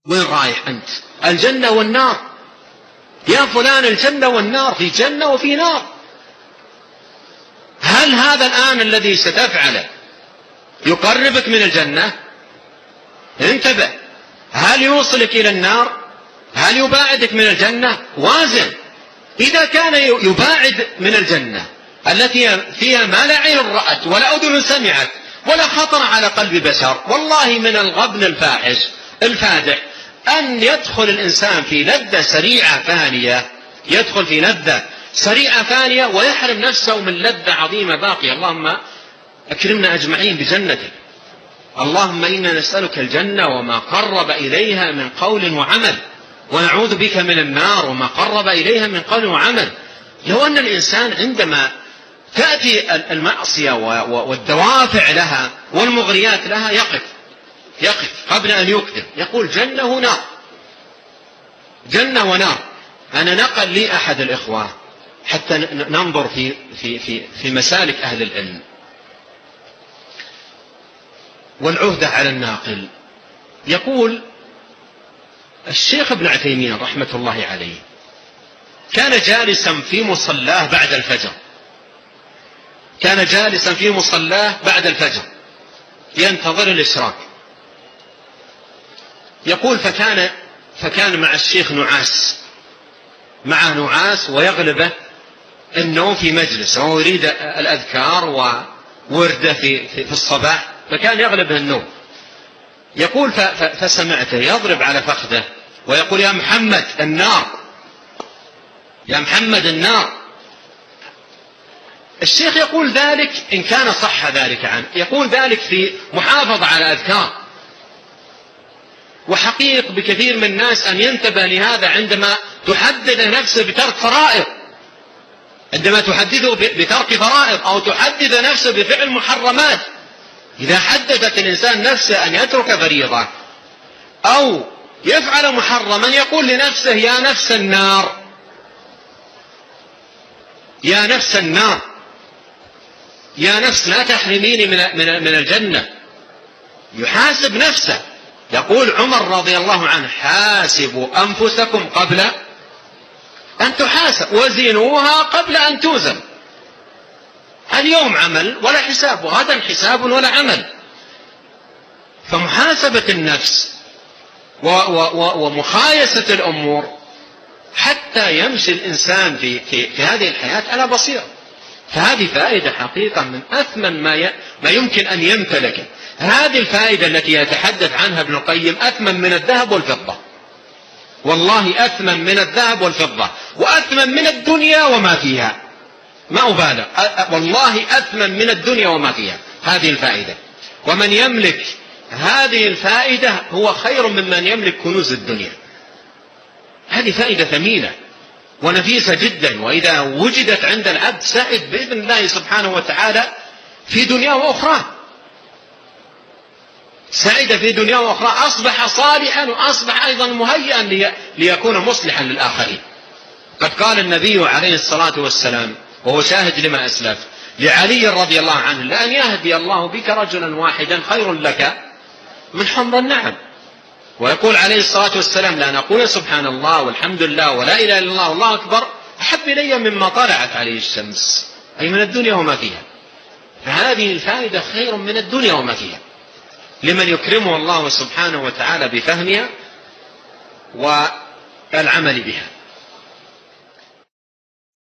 وين رايح أنت؟ الجنة والنار يا فلان، الجنة والنار، في جنة وفي نار. هل هذا الآن الذي ستفعله يقربك من الجنة؟ انتبه. هل يوصلك إلى النار؟ هل يباعدك من الجنة؟ وازن. إذا كان يباعد من الجنة التي فيها ما لا عين رأت ولا أذن سمعت ولا خطر على قلب بشر، والله من الغبن الفاحش الفادح أن يدخل الإنسان في لذة سريعة فانية، يدخل في لذة سريعة فانية ويحرم نفسه من لذة عظيمة باقية. اللهم أكرمنا أجمعين بجنتك. اللهم إنا نسألك الجنة وما قرب إليها من قول وعمل، ونعوذ بك من النار وما قرب إليها من قول وعمل. لو أن الإنسان عندما تأتي المعصية والدوافع لها والمغريات لها يقف قبل أن يكتب، يقول جنة ونار، جنة ونار. أنا نقل لي أحد الإخوة حتى ننظر في مسالك أهل العلم والعهدة على الناقل. يقول الشيخ ابن عثيمين رحمة الله عليه كان جالسا في مصلاه بعد الفجر، كان جالسا في مصلاه بعد الفجر ينتظر الإشراق. يقول فكان مع الشيخ نعاس، معه نعاس ويغلبه النوم في مجلس، وهو يريد الأذكار وورده في الصباح، فكان يغلبه النوم. يقول فسمعته يضرب على فخذه ويقول يا محمد النار، يا محمد النار. الشيخ يقول ذلك إن كان صح ذلك عنه، يقول ذلك في محافظة على أذكار. وحقيق بكثير من الناس أن ينتبه لهذا عندما تحدد نفسه بترك فرائض، عندما تحدده بترك فرائض أو تحدد نفسه بفعل محرمات. إذا حددت الإنسان نفسه أن يترك فريضة أو يفعل محرما يقول لنفسه يا نفس النار، يا نفس النار، يا نفس لا تحرميني من الجنة. يحاسب نفسه. يقول عمر رضي الله عنه حاسبوا أنفسكم قبل أن تحاسب وزنوها قبل أن توزن. اليوم عمل ولا حساب، وغدا حساب ولا عمل. فمحاسبة النفس ومخايسة الأمور حتى يمشي الإنسان في هذه الحياة على بصيرة. فهذه فائدة حقيقة من أثمن ما يمكن أن يمتلكه. هذه الفائدة التي يتحدث عنها ابن القيم أثمن من الذهب والفضة، والله أثمن من الذهب والفضة، وأثمن من الدنيا وما فيها، ما أبالغ، والله أثمن من الدنيا وما فيها هذه الفائدة. ومن يملك هذه الفائدة هو خير ممن يملك كنوز الدنيا. هذه فائدة ثمينة ونفيسة جدا، وإذا وجدت عند العبد سعد بإذن الله سبحانه وتعالى في دنيا وأخرى، سعد في دنيا وأخرى، أصبح صالحا وأصبح أيضا مهيئا ليكون مصلحا للآخرين. قد قال النبي عليه الصلاة والسلام وهو شاهد لما أسلف لعلي رضي الله عنه لأن يهدي الله بك رجلا واحدا خير لك من حمر النعم. ويقول عليه الصلاة والسلام لا نقول سبحان الله والحمد لله ولا إله إلا الله والله أكبر أحب إلي مما طلعت عليه الشمس، أي من الدنيا وما فيها. فهذه الفائدة خير من الدنيا وما فيها لمن يكرمه الله سبحانه وتعالى بفهمها والعمل بها.